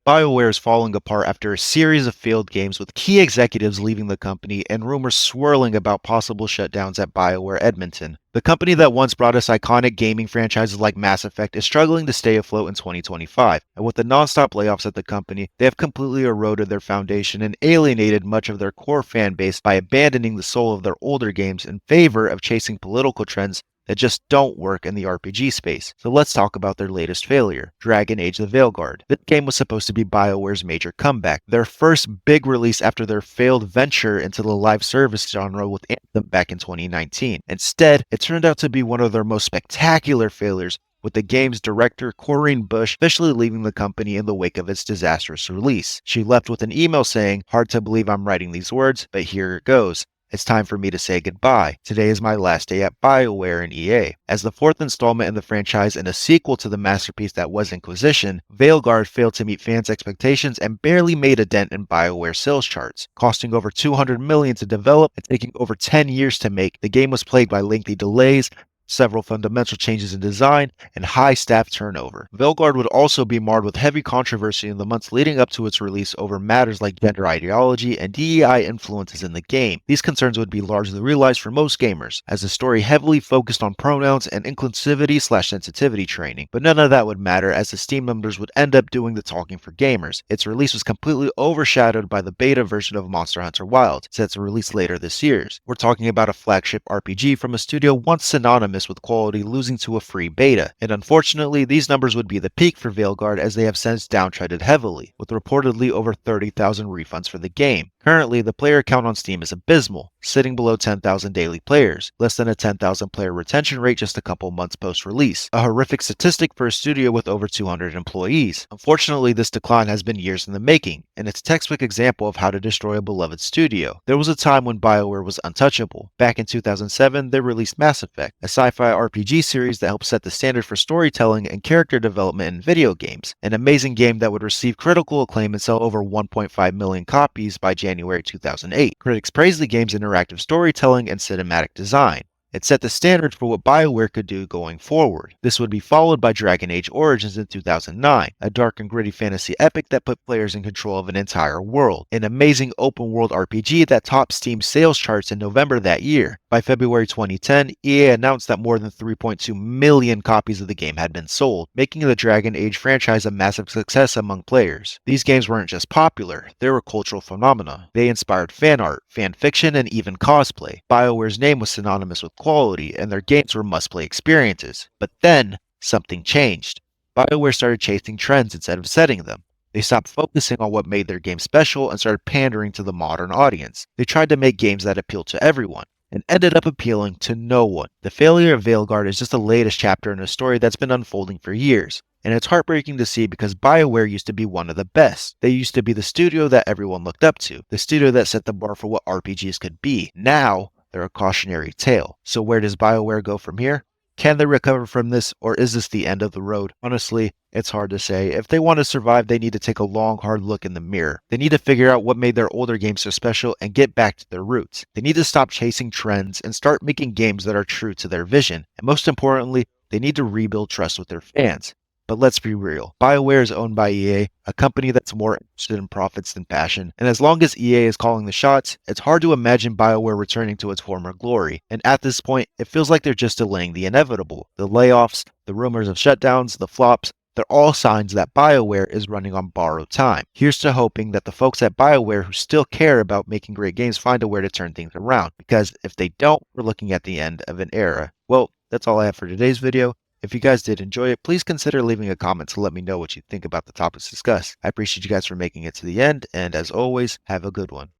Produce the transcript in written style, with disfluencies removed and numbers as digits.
BioWare is falling apart after a series of failed games with key executives leaving the company and rumors swirling about possible shutdowns at BioWare Edmonton. The company that once brought us iconic gaming franchises like Mass Effect is struggling to stay afloat in 2025, and with the non-stop layoffs at the company, they have completely eroded their foundation and alienated much of their core fan base by abandoning the soul of their older games in favor of chasing political trends that just don't work in the RPG space. So let's talk about their latest failure, Dragon Age the Veilguard. This game was supposed to be BioWare's major comeback, their first big release after their failed venture into the live service genre with Anthem back in 2019. Instead, it turned out to be one of their most spectacular failures, with the game's director, Corinne Bush, officially leaving the company in the wake of its disastrous release. She left with an email saying, "Hard to believe I'm writing these words, but here it goes. It's time for me to say goodbye. Today is my last day at BioWare and EA." As the fourth installment in the franchise and a sequel to the masterpiece that was Inquisition, Veilguard failed to meet fans' expectations and barely made a dent in BioWare sales charts. Costing over $200 million to develop and taking over 10 years to make, the game was plagued by lengthy delays, several fundamental changes in design, and high staff turnover. Veilguard would also be marred with heavy controversy in the months leading up to its release over matters like gender ideology and DEI influences in the game. These concerns would be largely realized for most gamers, as the story heavily focused on pronouns and inclusivity/sensitivity training. But none of that would matter, as the Steam numbers would end up doing the talking for gamers. Its release was completely overshadowed by the beta version of Monster Hunter Wilds, set to release later this year. We're talking about a flagship RPG from a studio once synonymous with quality losing to a free beta, and unfortunately these numbers would be the peak for Veilguard, as they have since downtreaded heavily, with reportedly over 30,000 refunds for the game. Currently, the player count on Steam is abysmal, sitting below 10,000 daily players, less than a 10,000 player retention rate just a couple months post-release, a horrific statistic for a studio with over 200 employees. Unfortunately, this decline has been years in the making, and it's a textbook example of how to destroy a beloved studio. There was a time when BioWare was untouchable. Back in 2007, they released Mass Effect, a sci-fi RPG series that helped set the standard for storytelling and character development in video games, an amazing game that would receive critical acclaim and sell over 1.5 million copies by January 2008. Critics praised the game's interactive storytelling and cinematic design. It set the standard for what BioWare could do going forward. This would be followed by Dragon Age Origins in 2009, a dark and gritty fantasy epic that put players in control of an entire world, an amazing open-world RPG that topped Steam's sales charts in November that year. By February 2010, EA announced that more than 3.2 million copies of the game had been sold, making the Dragon Age franchise a massive success among players. These games weren't just popular, they were cultural phenomena. They inspired fan art, fan fiction, and even cosplay. BioWare's name was synonymous with quality, and their games were must-play experiences. But then, something changed. BioWare started chasing trends instead of setting them. They stopped focusing on what made their game special and started pandering to the modern audience. They tried to make games that appealed to everyone, and ended up appealing to no one. The failure of Veilguard is just the latest chapter in a story that's been unfolding for years. And it's heartbreaking to see, because BioWare used to be one of the best. They used to be the studio that everyone looked up to, the studio that set the bar for what RPGs could be. Now, they're a cautionary tale. So where does BioWare go from here? Can they recover from this, or is this the end of the road? Honestly, it's hard to say. If they want to survive, they need to take a long, hard look in the mirror. They need to figure out what made their older games so special and get back to their roots. They need to stop chasing trends and start making games that are true to their vision. And most importantly, they need to rebuild trust with their fans. But let's be real, BioWare is owned by EA, a company that's more interested in profits than passion, and as long as EA is calling the shots, it's hard to imagine BioWare returning to its former glory. And at this point, it feels like they're just delaying the inevitable. The layoffs, the rumors of shutdowns, the flops, they're all signs that BioWare is running on borrowed time. Here's to hoping that the folks at BioWare who still care about making great games find a way to turn things around, because if they don't, we're looking at the end of an era. Well, that's all I have for today's video. If you guys did enjoy it, please consider leaving a comment to let me know what you think about the topics discussed. I appreciate you guys for making it to the end, and as always, have a good one.